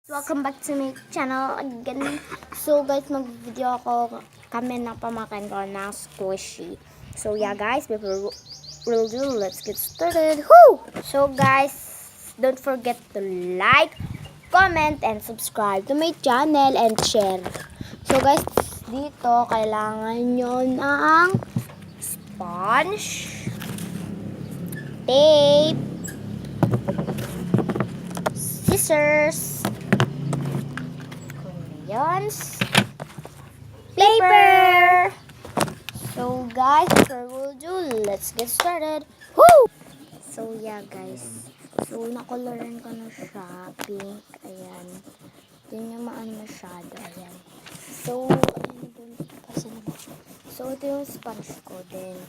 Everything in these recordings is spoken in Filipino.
Welcome back to my channel again. So guys, mag-video ako kami ng pamangkin ko na squishy. So yeah guys, before we'll do, let's get started. Woo! So guys, don't forget to like, comment, and subscribe to my channel and share. So guys, dito kailangan nyo ng sponge, tape, scissors, crayons, paper. So guys, before we'll do, let's get started. Woo! So yeah guys, so nakoloran ko na siya, pink, ayan. Hindi niya maano masyado, ayan. So, ayan doon, kasi na ba? So ito yung sponge ko, then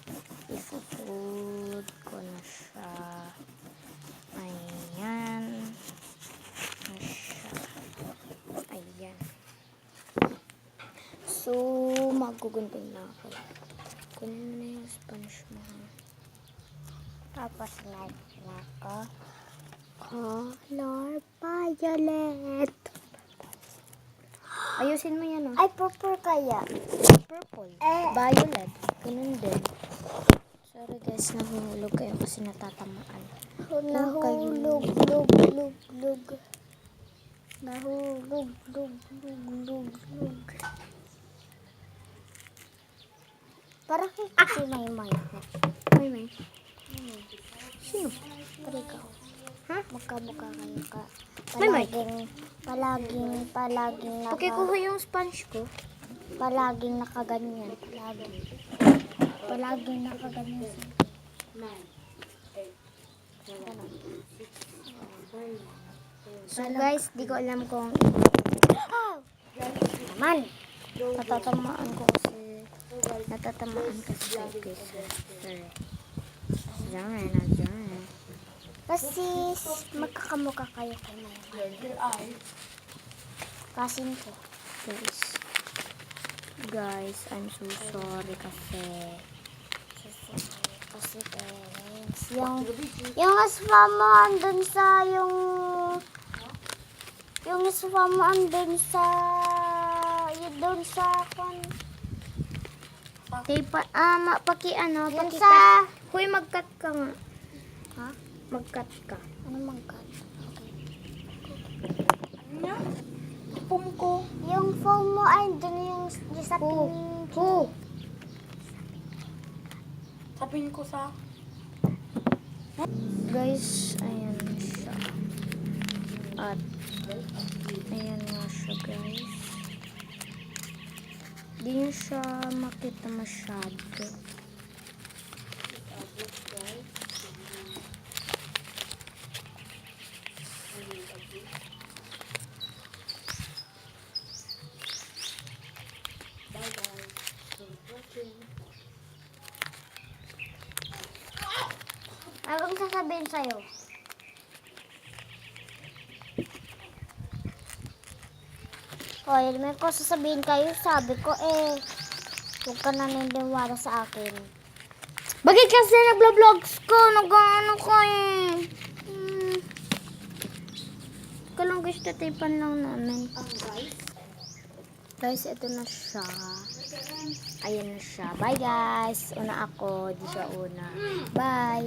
ipo-fold ko na siya. Ayan. Na siya. Ayan. So, magugunting na ako. Kunin mo na yung sponge mo. Tapos, like ako. Color violet. Ayusin mo yan, oh. Ay, purple kaya. Purple. Violet. Ganun din. Sorry guys, nahulog kayo kasi natatamaan. Nahulog, lug. Nahulog, lug. Para kay kasi may. May. Sino? Para ikaw. Ha? Magkamukha kayo ka. Palaging Okay, kuha yung sponge ko. palaging nakaganyan. Palaging nakaganyan. So guys, di ko alam kung naman. Natatamaan kasi sorry. Diyan. Kasi magkakamukha kayo kanya. Kasin ko. Guys, I'm so sorry kasi guys, yung aswa mo andun sa yung aswa mo andun sa doon sa Huy, mag-cut ka nga. Ha? Mag-cut ka. Ano mag-cut? Okay. Ano? Foam ko. Yung foam mo ay doon yung sa Sabihin ko sa... Guys, ayan siya. At ayan nga siya guys. Hindi nyo siya makita masyado. Anong sasabihin sa'yo? Hoy, may ko sasabihin kayo. Sabi ko huwag ka naniniwala sa akin. Bakit kasi naglo-vlogs ko? Nag-ano ko Kalang guys, tatipan lang namin. Guys, ito na siya. Ayan na siya. Bye guys. Una ako. Di siya una. Bye.